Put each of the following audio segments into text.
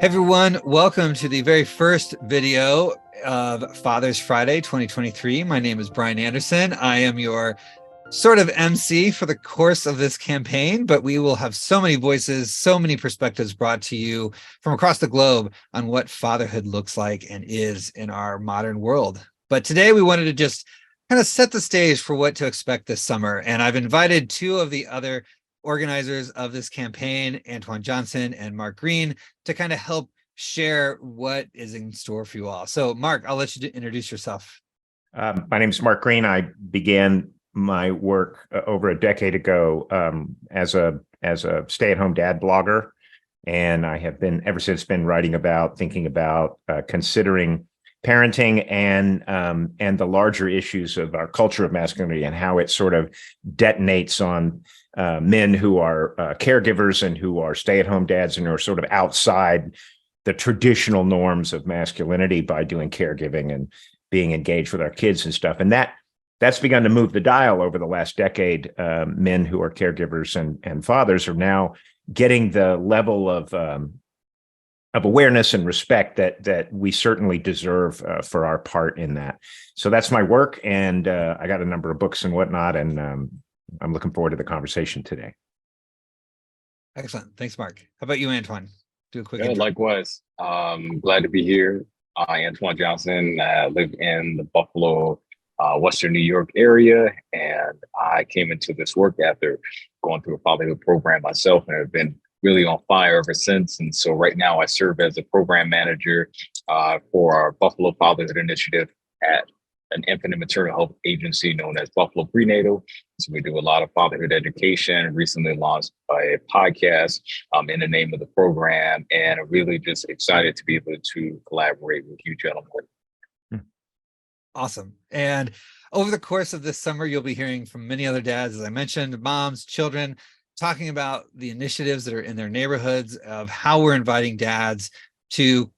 Hey everyone, welcome to the very first video of Father's Friday 2023. My name is Brian Anderson. I am your sort of MC for the course of this campaign, but we will have so many voices, so many perspectives brought to you from across the globe on what fatherhood looks like and is in our modern world. But today we wanted to just kind of set the stage for what to expect this summer. And I've invited two of the other organizers of this campaign, Antoine Johnson and Mark Greene, to kind of help share what is in store for you all. So Mark, I'll let you introduce yourself. My name is Mark Greene. I began my work over a decade ago as a stay-at-home dad blogger, and I have been ever since writing about, thinking about, considering parenting and the larger issues of our culture of masculinity and how it sort of detonates on men who are caregivers and who are stay-at-home dads and who are sort of outside the traditional norms of masculinity by doing caregiving and being engaged with our kids and stuff. And that's begun to move the dial over the last decade. Men who are caregivers and fathers are now getting the level of awareness and respect that we certainly deserve for our part in that. So that's my work, and I got a number of books and whatnot, and I'm looking forward to the conversation today. Excellent. Thanks, Mark. How about you, Antoine? Do a quick intro. Likewise. Glad to be here. Antoine Johnson. I live in the Buffalo, Western New York area, and I came into this work after going through a fatherhood program myself, and have been really on fire ever since. And so right now I serve as a program manager for our Buffalo Fatherhood Initiative at an infant and maternal health agency known as Buffalo Prenatal. So we do a lot of fatherhood education, recently launched a podcast in the name of the program, and I'm really just excited to be able to collaborate with you gentlemen. Awesome. And over the course of this summer, you'll be hearing from many other dads, as I mentioned, moms, children, talking about the initiatives that are in their neighborhoods, of how we're inviting dads to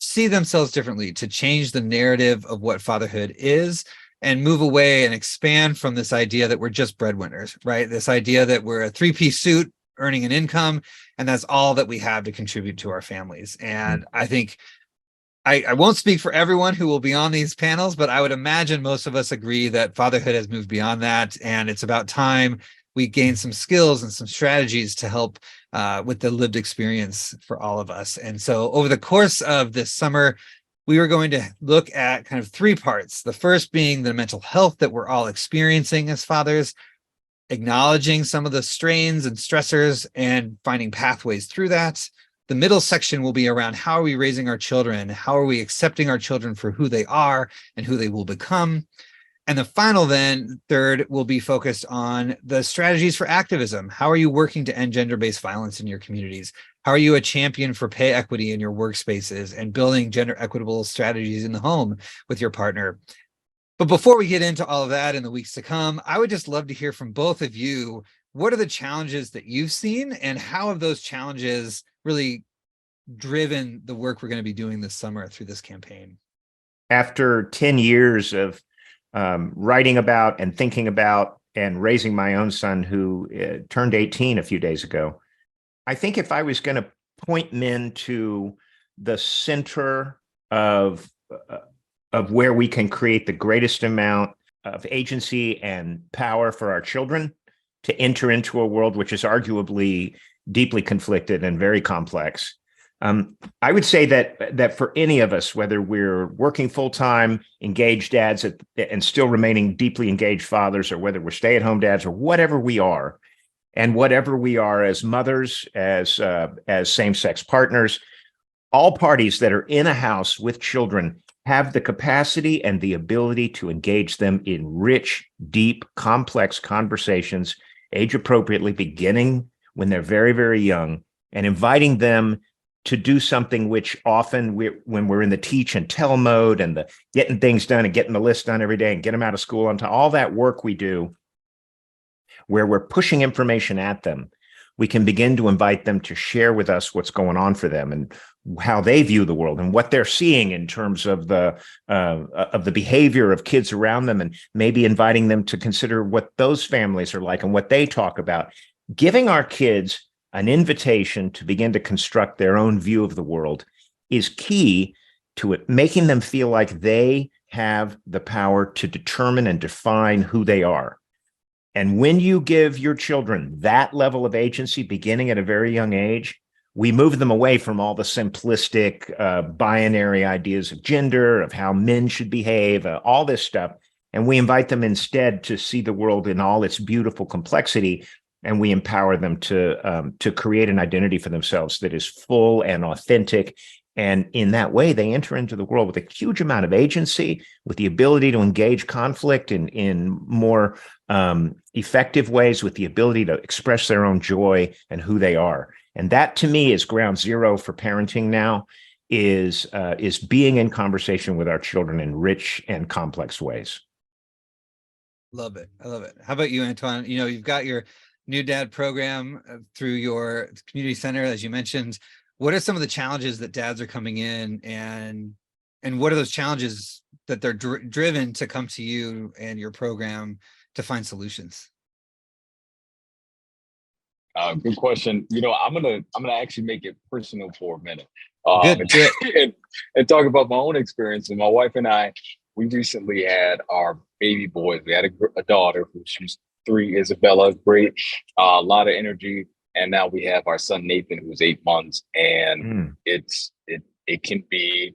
see themselves differently, to change the narrative of what fatherhood is and move away and expand from this idea that we're just breadwinners, right? This idea that we're a three-piece suit earning an income, and that's all that we have to contribute to our families. And I think I won't speak for everyone who will be on these panels, but I would imagine most of us agree that fatherhood has moved beyond that, and it's about time we gain some skills and some strategies to help with the lived experience for all of us. And so over the course of this summer, we were going to look at kind of three parts. The first being the mental health that we're all experiencing as fathers, acknowledging some of the strains and stressors and finding pathways through that. The middle section will be around how are we raising our children? How are we accepting our children for who they are and who they will become? And the final, then, third, will be focused on the strategies for activism. How are you working to end gender-based violence in your communities? How are you a champion for pay equity in your workspaces and building gender equitable strategies in the home with your partner? But before we get into all of that in the weeks to come, I would just love to hear from both of you. What are the challenges that you've seen, and how have those challenges really driven the work we're going to be doing this summer through this campaign? After 10 years of writing about and thinking about and raising my own son, who turned 18 a few days ago, I think if I was going to point men to the center of where we can create the greatest amount of agency and power for our children to enter into a world which is arguably deeply conflicted and very complex, I would say that for any of us, whether we're working full-time, engaged dads and still remaining deeply engaged fathers, or whether we're stay-at-home dads, or whatever we are, and whatever we are as mothers, as same-sex partners, all parties that are in a house with children have the capacity and the ability to engage them in rich, deep, complex conversations, age-appropriately, beginning when they're very, very young, and inviting them to do something which often when we're in the teach and tell mode and the getting things done and getting the list done every day and get them out of school, onto all that work we do where we're pushing information at them, we can begin to invite them to share with us what's going on for them and how they view the world and what they're seeing in terms of the behavior of kids around them, and maybe inviting them to consider what those families are like and what they talk about. Giving our kids an invitation to begin to construct their own view of the world is key to it, making them feel like they have the power to determine and define who they are. And when you give your children that level of agency beginning at a very young age, we move them away from all the simplistic binary ideas of gender, of how men should behave, all this stuff. And we invite them instead to see the world in all its beautiful complexity. And we empower them to create an identity for themselves that is full and authentic. And in that way, they enter into the world with a huge amount of agency, with the ability to engage conflict in more effective ways, with the ability to express their own joy and who they are. And that, to me, is ground zero for parenting now, is being in conversation with our children in rich and complex ways. Love it. I love it. How about you, Antoine? You've got your New Dad program through your community center, as you mentioned. What are some of the challenges that dads are coming in, and what are those challenges that they're driven to come to you and your program to find solutions? Good question. I'm gonna actually make it personal for a minute, and talk about my own experience. And my wife and I, we recently had our baby boys. We had a daughter who she's 3, Isabella, great, a lot of energy. And now we have our son Nathan, who's 8 months, and it can be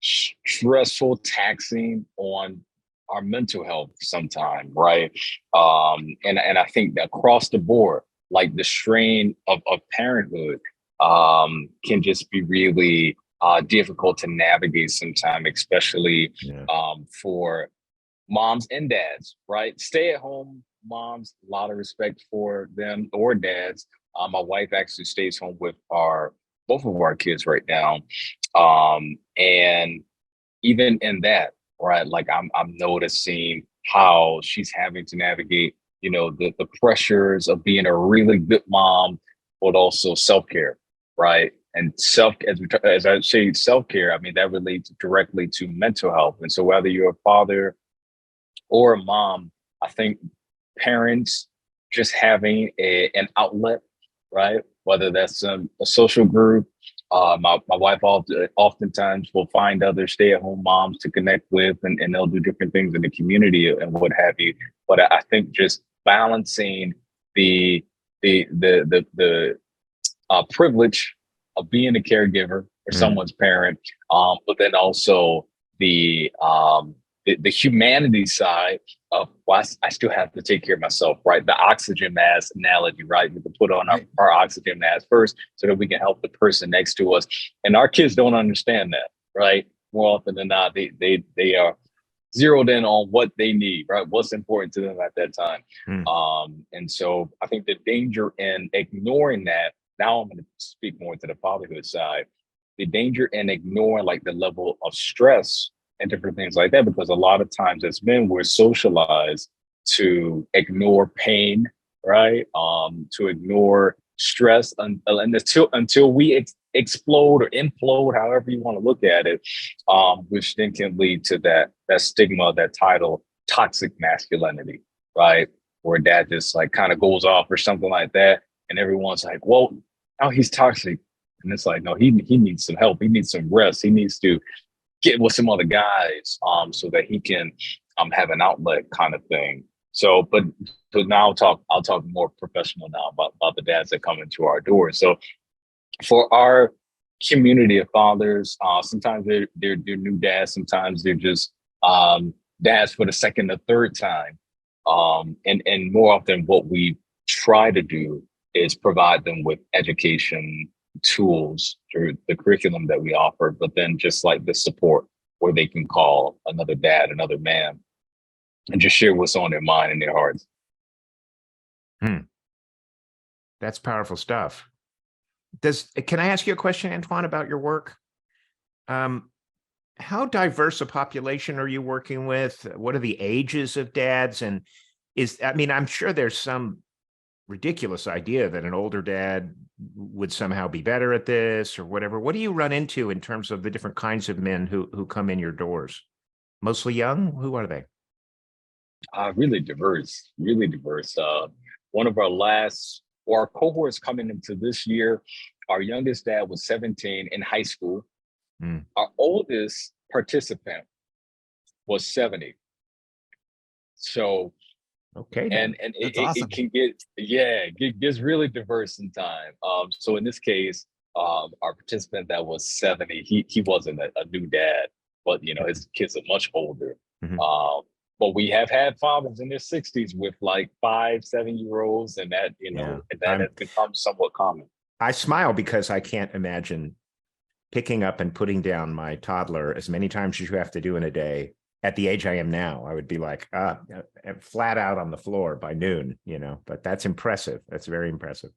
stressful, taxing on our mental health sometimes, right? And I think that across the board, like the strain of parenthood can just be really difficult to navigate sometimes, especially for moms and dads, right? Stay at home moms, a lot of respect for them, or dads. My wife actually stays home with both of our kids right now. And even in that, right, like I'm noticing how she's having to navigate, the pressures of being a really good mom, but also self-care, right? And as I say, self-care, I mean, that relates directly to mental health. And so whether you're a father or a mom, I think parents just having an outlet, right? Whether that's a social group, my wife oftentimes will find other stay-at-home moms to connect with, and they'll do different things in the community and what have you. But I think just balancing the privilege of being a caregiver for someone's parent, but then also the humanity side of, well, I still have to take care of myself, right? The oxygen mask analogy, right? We can put on our oxygen mask first so that we can help the person next to us. And our kids don't understand that, right? More often than not, they are zeroed in on what they need, right? What's important to them at that time. And so I think the danger in ignoring that, now I'm going to speak more to the fatherhood side, the danger in ignoring like the level of stress and different things like that, because a lot of times as men, we're socialized to ignore pain, right? To ignore stress until we explode or implode, however you want to look at it, which then can lead to that stigma, that title, toxic masculinity, right? Where dad just like kind of goes off or something like that, and everyone's like, well, now he's toxic. And it's like, no, he needs some help. He needs some rest. He needs to get with some other guys so that he can have an outlet kind of thing. So, but now I'll talk more professional now about the dads that come into our doors. So for our community of fathers, sometimes they're new dads, sometimes they're just dads for the second or third time. And more often what we try to do is provide them with education tools through the curriculum that we offer, but then just like the support where they can call another dad, another man, and just share what's on their mind and their hearts. That's powerful stuff. Can I ask you a question, Antoine, about your work? How diverse a population are you working with? What are the ages of dads? And I'm sure there's some ridiculous idea that an older dad would somehow be better at this or whatever. What do you run into in terms of the different kinds of men who come in your doors? Mostly young? Who are they? Really diverse, really diverse. One of our last or our cohorts coming into this year, our youngest dad was 17 in high school. Our oldest participant was 70. So, okay, and awesome. it can get gets really diverse in time. So in this case, our participant that was 70, he wasn't a new dad, but his kids are much older. But we have had fathers in their 60s with like 5-7-year-olds, and that that has become somewhat common. I smile because I can't imagine picking up and putting down my toddler as many times as you have to do in a day. At the age I am now, I would be like flat out on the floor by noon, but that's impressive. That's very impressive.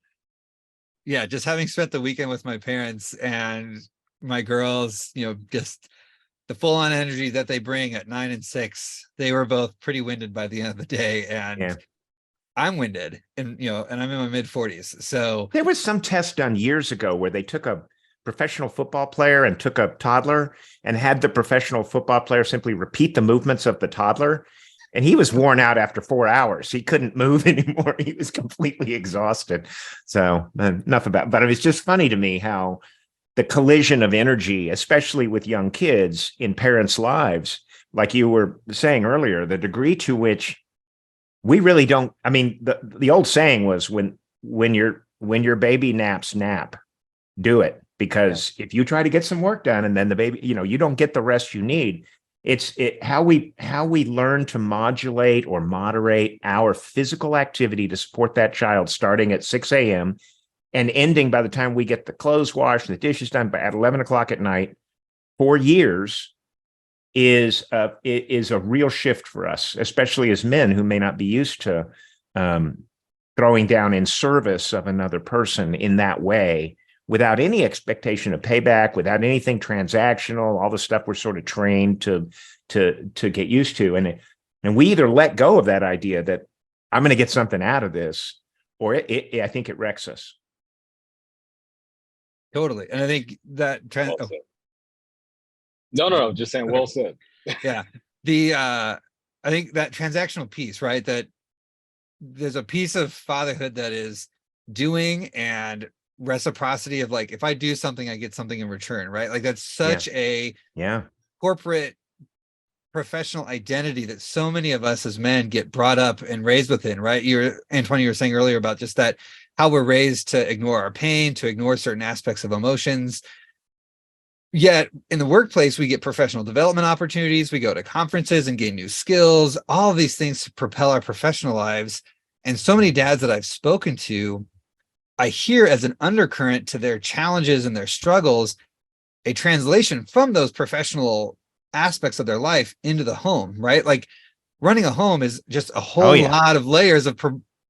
Yeah, just having spent the weekend with my parents and my girls, just the full on energy that they bring at 9 and 6, they were both pretty winded by the end of the day. And I'm winded and I'm in my mid 40s. So there was some test done years ago where they took a professional football player and took a toddler and had the professional football player simply repeat the movements of the toddler. And he was worn out after 4 hours. He couldn't move anymore. He was completely exhausted. So enough about, but it was just funny to me how the collision of energy, especially with young kids in parents' lives, like you were saying earlier, the degree to which we really don't. I mean, the old saying was when your baby naps, nap, do it. Because if you try to get some work done and then the baby, you don't get the rest you need. It's how we learn to modulate or moderate our physical activity to support that child starting at 6 a.m. and ending by the time we get the clothes washed and the dishes done at 11 o'clock at night for years is a real shift for us, especially as men who may not be used to throwing down in service of another person in that way without any expectation of payback, without anything transactional, all the stuff we're sort of trained to get used to. And we either let go of that idea that I'm going to get something out of this, or I think it wrecks us. Totally. And I think that No, just saying, well said. Yeah. I think that transactional piece, right? That there's a piece of fatherhood that is doing and reciprocity of like, if I do something, I get something in return, right? Like that's such a corporate professional identity that so many of us as men get brought up and raised within, right? Antoine, you were saying earlier about just that, how we're raised to ignore our pain, to ignore certain aspects of emotions. Yet in the workplace, we get professional development opportunities. We go to conferences and gain new skills, all of these things to propel our professional lives. And so many dads that I've spoken to, I hear as an undercurrent to their challenges and their struggles, a translation from those professional aspects of their life into the home, right? Like running a home is just a whole lot of layers of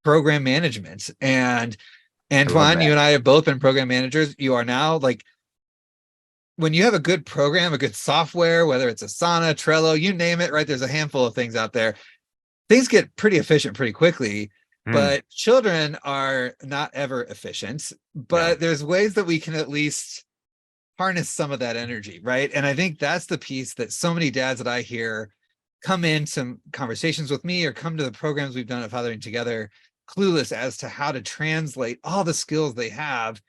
program management. And Antoine, you and I have both been program managers. You are now. Like when you have a good program, a good software, whether it's Asana, Trello, you name it, right? There's a handful of things out there. Things get pretty efficient pretty quickly. But children are not ever efficient, but there's ways that we can at least harness some of that energy, right? And I think that's the piece that so many dads that I hear come in some conversations with me or come to the programs we've done at Fathering Together, clueless as to how to translate all the skills they have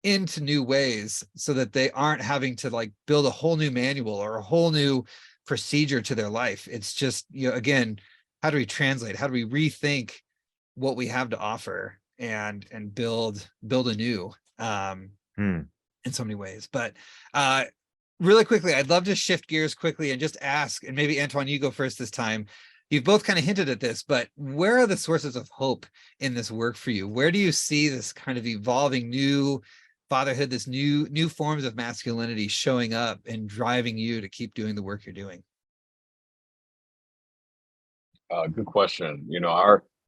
into new ways so that they aren't having to like build a whole new manual or a whole new procedure to their life. It's just, again, how do we translate? How do we rethink what we have to offer and build anew in so many ways. But really quickly, I'd love to shift gears quickly and just ask, and maybe Antoine, you go first this time. You've both kind of hinted at this, but where are the sources of hope in this work for you? Where do you see this kind of evolving new fatherhood, this new forms of masculinity showing up and driving you to keep doing the work you're doing? Good question.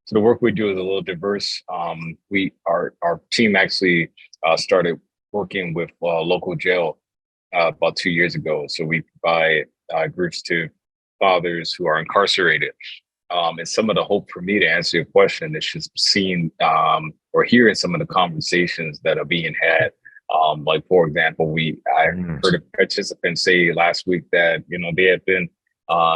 So the work we do is a little diverse. Our team actually started working with local jail about 2 years ago. So we provide groups to fathers who are incarcerated. And some of the hope for me to answer your question is just seeing or hearing some of the conversations that are being had. Like, for example, I heard a participant say last week that, they have been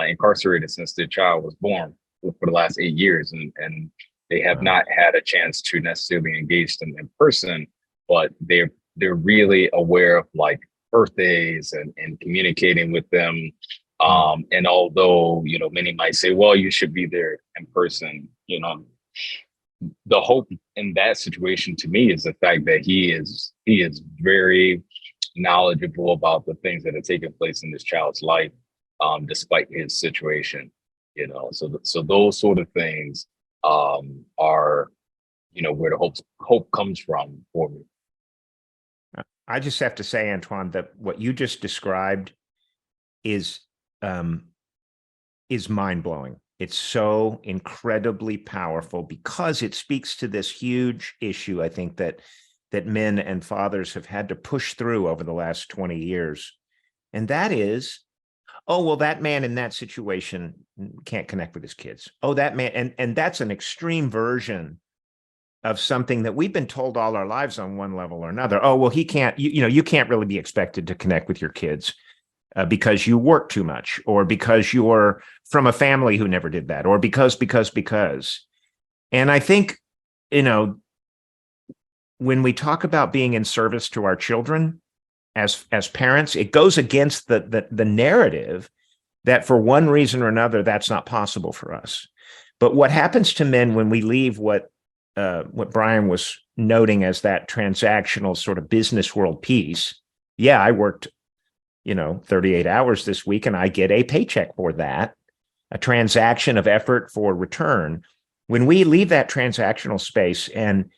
incarcerated since their child was born for the last 8 years. And They have not had a chance to necessarily engage them in person, but they're really aware of like birthdays and communicating with them. And although, many might say, well, you should be there in person, the hope in that situation to me is the fact that he is very knowledgeable about the things that are taking place in this child's life, despite his situation. So those sort of things are where the hope comes from for me. I just have to say, Antoine, that what you just described is mind-blowing. It's so incredibly powerful because it speaks to this huge issue, I think, that men and fathers have had to push through over the last 20 years. And that is, oh, well, that man in that situation can't connect with his kids. Oh, that man, and that's an extreme version of something that we've been told all our lives on one level or another. Oh, well, he can't, you can't really be expected to connect with your kids because you work too much, or because you're from a family who never did that, or because. And I think, when we talk about being in service to our children as parents, it goes against the narrative that for one reason or another, that's not possible for us. But what happens to men when we leave what Brian was noting as that transactional sort of business world piece? Yeah, I worked, 38 hours this week, and I get a paycheck for that, a transaction of effort for return. When we leave that transactional space and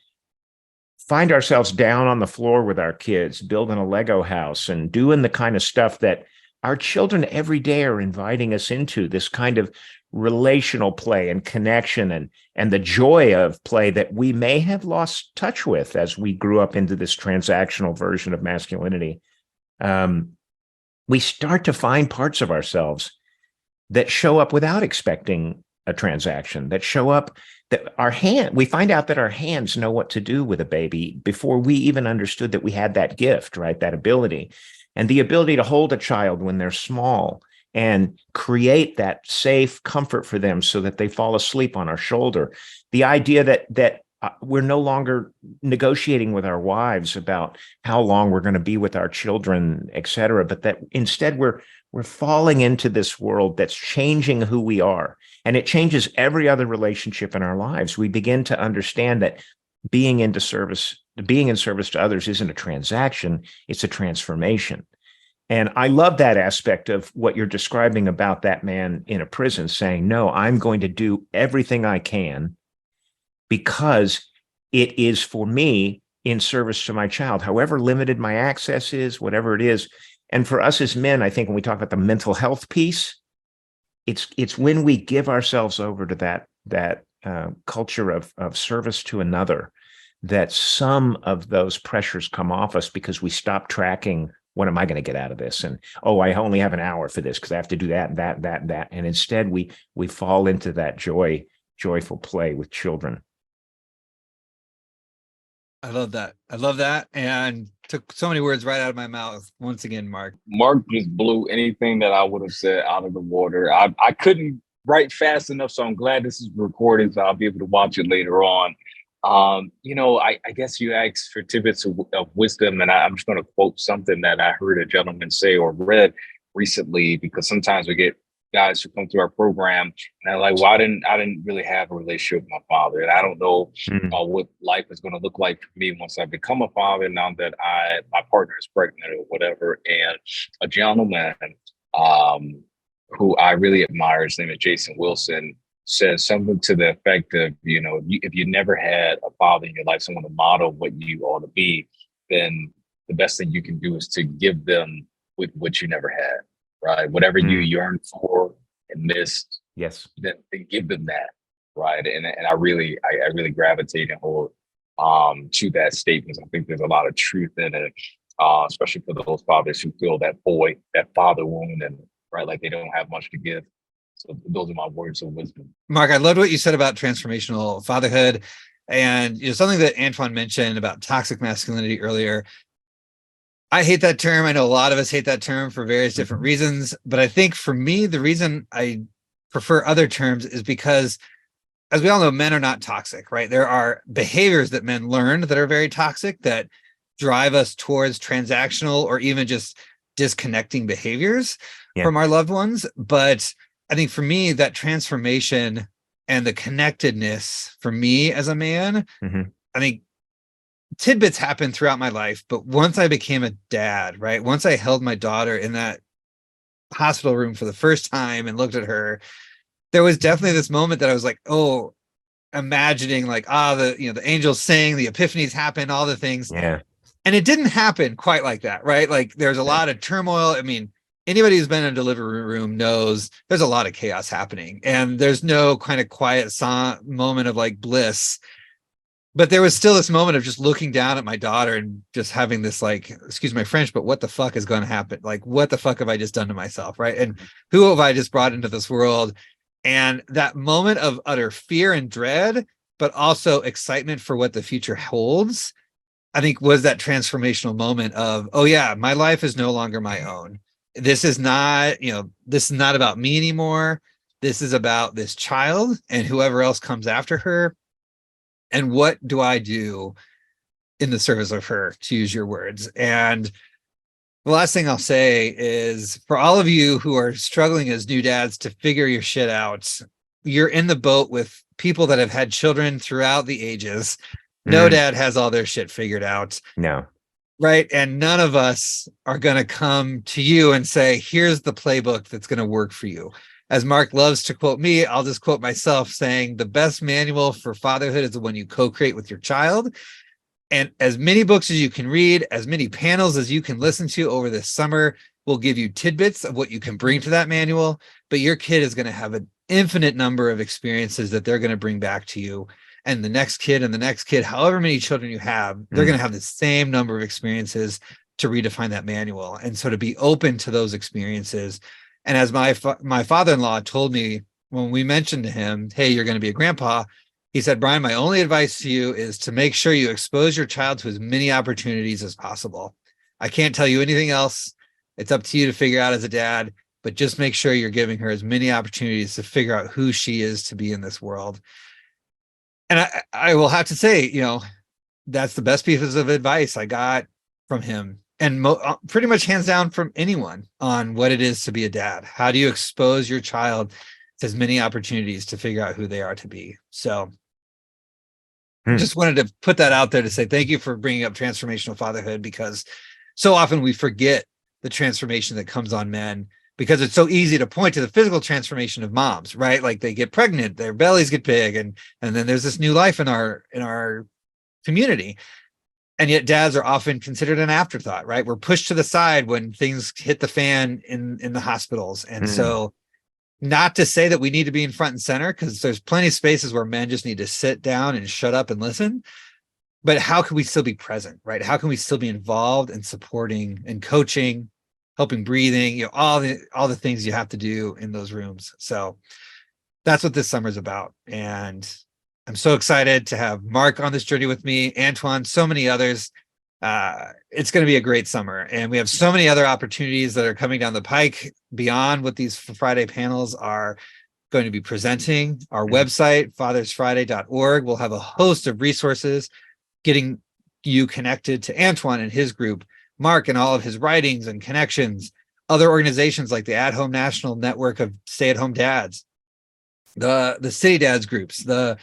find ourselves down on the floor with our kids, building a Lego house and doing the kind of stuff that our children every day are inviting us into, this kind of relational play and connection and the joy of play that we may have lost touch with as we grew up into this transactional version of masculinity, we start to find parts of ourselves that show up without expecting a transaction, that show up that we find out that our hands know what to do with a baby before we even understood that we had that gift, right? That ability, and the ability to hold a child when they're small and create that safe comfort for them so that they fall asleep on our shoulder. The idea that we're no longer negotiating with our wives about how long we're going to be with our children, et cetera, but that instead we're falling into this world that's changing who we are. And it changes every other relationship in our lives. We begin to understand that being in service to others isn't a transaction, it's a transformation. And I love that aspect of what you're describing about that man in a prison saying, no, I'm going to do everything I can because it is for me in service to my child, however limited my access is, whatever it is. And for us as men, I think when we talk about the mental health piece, it's when we give ourselves over to that culture of service to another, that some of those pressures come off us because we stop tracking, what am I going to get out of this? And, oh, I only have an hour for this because I have to do that and that, that, and that. And instead we fall into that joyful play with children. I love that. And took so many words right out of my mouth. Once again, Mark. Mark just blew anything that I would have said out of the water. I couldn't write fast enough, so I'm glad this is recorded, so I'll be able to watch it later on. I guess you asked for tidbits of wisdom, and I'm just going to quote something that I heard a gentleman say or read recently, because sometimes we get guys who come through our program and they're like, well, I didn't really have a relationship with my father, and I don't know what life is going to look like for me once I become a father, now that my partner is pregnant or whatever. And a gentleman who I really admire, his name is Jason Wilson, says something to the effect of, if you never had a father in your life, someone to model what you ought to be, then the best thing you can do is to give them with what you never had, right? Whatever you yearned for and missed, yes, then give them that, right? And I really gravitate and hold to that statement. I think there's a lot of truth in it, especially for those fathers who feel that father wound, and right, like they don't have much to give. So those are my words of wisdom. Mark, I loved what you said about transformational fatherhood, and something that Antoine mentioned about toxic masculinity earlier. I hate that term. I know a lot of us hate that term for various different reasons, but I think for me, the reason I prefer other terms is because as we all know, men are not toxic, right? There are behaviors that men learn that are very toxic that drive us towards transactional or even just disconnecting behaviors from our loved ones. But I think for me, that transformation and the connectedness for me as a man, I think tidbits happen throughout my life. But once I became a dad, right? Once I held my daughter in that hospital room for the first time and looked at her, there was definitely this moment that I was like, oh, imagining like, the angels sing, the epiphanies happen, all the things. Yeah. And it didn't happen quite like that, right? Like there's a lot of turmoil. I mean, anybody who's been in a delivery room knows there's a lot of chaos happening, and there's no kind of quiet moment of like bliss. But there was still this moment of just looking down at my daughter and just having this like, excuse my French, but what the fuck is going to happen? Like, what the fuck have I just done to myself, right? And who have I just brought into this world? And that moment of utter fear and dread, but also excitement for what the future holds, I think was that transformational moment of, oh yeah, my life is no longer my own. This is not about me anymore. This is about this child and whoever else comes after her. And what do I do in the service of her, to use your words? And the last thing I'll say is, for all of you who are struggling as new dads to figure your shit out, you're in the boat with people that have had children throughout the ages. No dad has all their shit figured out. No. Right. And none of us are going to come to you and say, here's the playbook that's going to work for you. As Mark loves to quote me, I'll just quote myself saying, the best manual for fatherhood is the one you co-create with your child. And as many books as you can read, as many panels as you can listen to over this summer will give you tidbits of what you can bring to that manual. But your kid is going to have an infinite number of experiences that they're going to bring back to you. And the next kid and the next kid, however many children you have, they're going to have the same number of experiences to redefine that manual. And so to be open to those experiences. And as my father-in-law told me when we mentioned to him, hey, you're going to be a grandpa, he said, Brian, my only advice to you is to make sure you expose your child to as many opportunities as possible. I can't tell you anything else. It's up to you to figure out as a dad, but just make sure you're giving her as many opportunities to figure out who she is to be in this world. And I will have to say, that's the best pieces of advice I got from him, and pretty much hands down from anyone, on what it is to be a dad. How do you expose your child to as many opportunities to figure out who they are to be? So just wanted to put that out there to say thank you for bringing up transformational fatherhood, because so often we forget the transformation that comes on men, because it's so easy to point to the physical transformation of moms, right? Like they get pregnant, their bellies get big, and then there's this new life in our community. And yet dads are often considered an afterthought, right? We're pushed to the side when things hit the fan in the hospitals. And so, not to say that we need to be in front and center, because there's plenty of spaces where men just need to sit down and shut up and listen. But how can we still be present, right? How can we still be involved and supporting and coaching, helping breathing, all the things you have to do in those rooms. So that's what this summer is about. And I'm so excited to have Mark on this journey with me, Antoine, so many others. It's going to be a great summer. And we have so many other opportunities that are coming down the pike beyond what these Friday panels are going to be presenting. Our website, fathersfriday.org, will have a host of resources getting you connected to Antoine and his group, Mark and all of his writings and connections, other organizations like the At Home National Network of Stay-at-Home Dads, the City Dads groups, the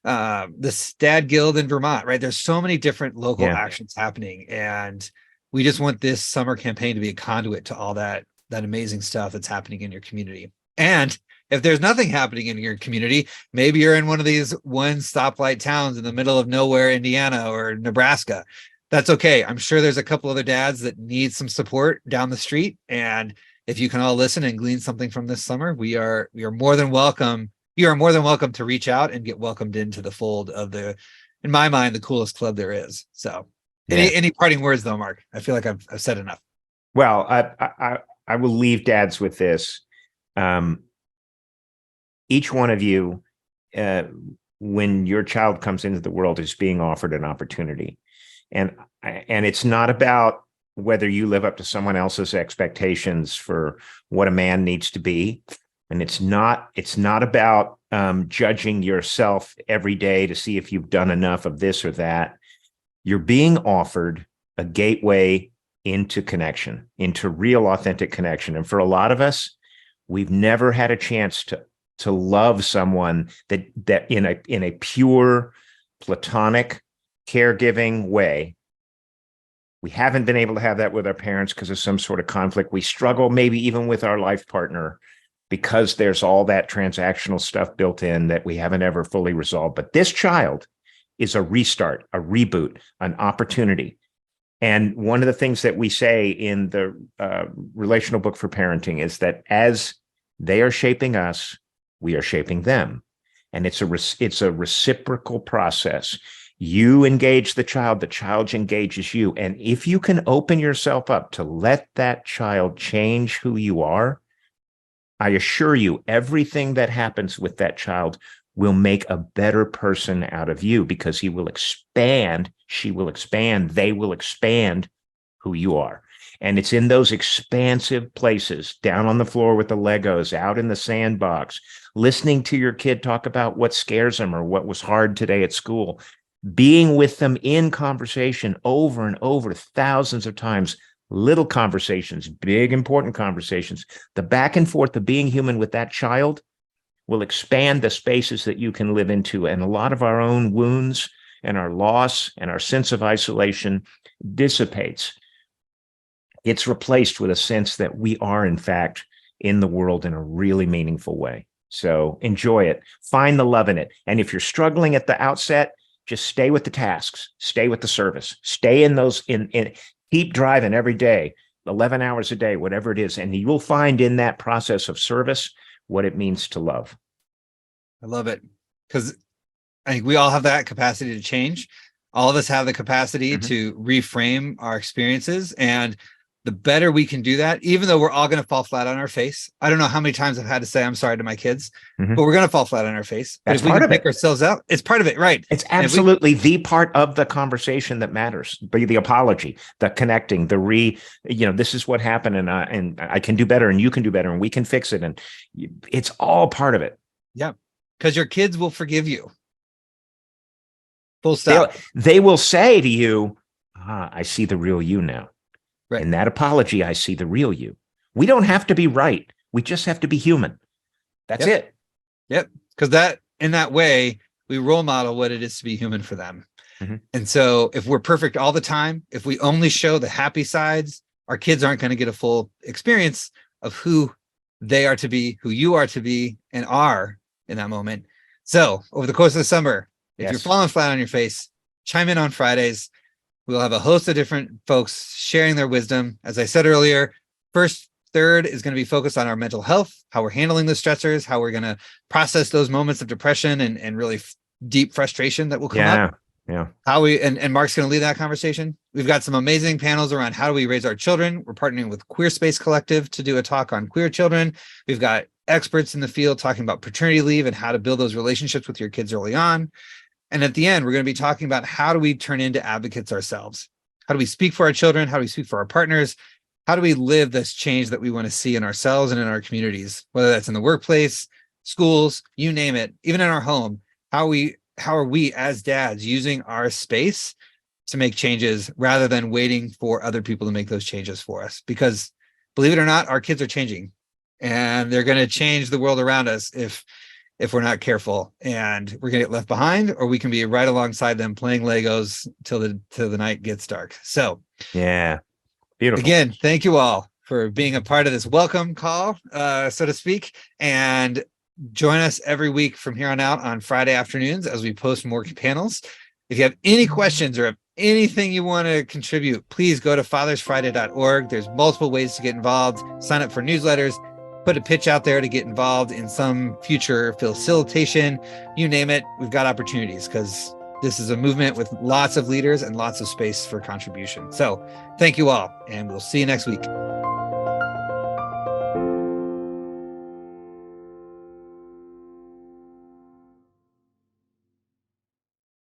Dad Guild in Vermont, right? There's so many different local actions happening, and we just want this summer campaign to be a conduit to all that amazing stuff that's happening in your community. And if there's nothing happening in your community, maybe you're in one of these one stoplight towns in the middle of nowhere, Indiana or Nebraska. That's okay. I'm sure there's a couple other dads that need some support down the street. And if you can all listen and glean something from this summer, we are more than welcome. You are more than welcome to reach out and get welcomed into the fold of in my mind, the coolest club there is. So any parting words though, Mark? I feel like I've said enough. Well, I will leave dads with this. Each one of you, when your child comes into the world, is being offered an opportunity. And it's not about whether you live up to someone else's expectations for what a man needs to be. And it's not about judging yourself every day to see if you've done enough of this or that. You're being offered a gateway into connection, into real authentic connection. And for a lot of us, we've never had a chance to love someone that in a pure, platonic, caregiving way. We haven't been able to have that with our parents because of some sort of conflict. We struggle maybe even with our life partner because there's all that transactional stuff built in that we haven't ever fully resolved. But this child is a restart, a reboot, an opportunity. And one of the things that we say in the relational book for parenting is that as they are shaping us, we are shaping them. And it's a reciprocal process. You engage the child engages you. And if you can open yourself up to let that child change who you are, I assure you, everything that happens with that child will make a better person out of you because he will expand, she will expand, they will expand who you are. And it's in those expansive places, down on the floor with the Legos, out in the sandbox, listening to your kid talk about what scares them or what was hard today at school, being with them in conversation over and over thousands of times, little conversations, big, important conversations, the back and forth of being human with that child will expand the spaces that you can live into. And a lot of our own wounds and our loss and our sense of isolation dissipates. It's replaced with a sense that we are, in fact, in the world in a really meaningful way. So enjoy it. Find the love in it. And if you're struggling at the outset, just stay with the tasks, stay with the service, stay in those, keep driving every day, 11 hours a day, whatever it is. And you will find in that process of service what it means to love. I love it because I think we all have that capacity to change. All of us have the capacity to reframe our experiences. And the better we can do that, even though we're all going to fall flat on our face. I don't know how many times I've had to say I'm sorry to my kids, but we're going to fall flat on our face. But That's if we part can of pick it. ourselves out, it's part of it, right? It's absolutely the part of the conversation that matters. The apology, the connecting, this is what happened, and I can do better, and you can do better, and we can fix it, and it's all part of it. Yeah, because your kids will forgive you. Full stop. They will say to you, I see the real you now. Right. In that apology, I see the real you. We don't have to be right. We just have to be human. That's it. Yep. Because in that way, we role model what it is to be human for them. And so if we're perfect all the time, if we only show the happy sides, our kids aren't going to get a full experience of who they are to be, who you are to be, and are in that moment. So over the course of the summer, if you're falling flat on your face, chime in on Fridays. We'll have a host of different folks sharing their wisdom. As I said earlier, first third is going to be focused on our mental health, how we're handling the stressors, how we're going to process those moments of depression and really deep frustration that will come up. Yeah. How we and Mark's going to lead that conversation. We've got some amazing panels around how do we raise our children. We're partnering with Queer Space Collective to do a talk on queer children. We've got experts in the field talking about paternity leave and how to build those relationships with your kids early on. And at the end, we're going to be talking about how do we turn into advocates ourselves? How do we speak for our children? How do we speak for our partners? How do we live this change that we want to see in ourselves and in our communities, whether that's in the workplace, schools, you name it, even in our home? How are we as dads using our space to make changes rather than waiting for other people to make those changes for us? Because believe it or not, our kids are changing and they're going to change the world around us if we're not careful, and we're going to get left behind, or we can be right alongside them playing Legos till the night gets dark. So yeah, beautiful. Again, thank you all for being a part of this welcome call, so to speak, and join us every week from here on out on Friday afternoons as we post more panels. If you have any questions or have anything you want to contribute, please go to fathersfriday.org. There's multiple ways to get involved. Sign up for newsletters, put a pitch out there to get involved in some future facilitation, you name it. We've got opportunities because this is a movement with lots of leaders and lots of space for contribution. So thank you all, and we'll see you next week.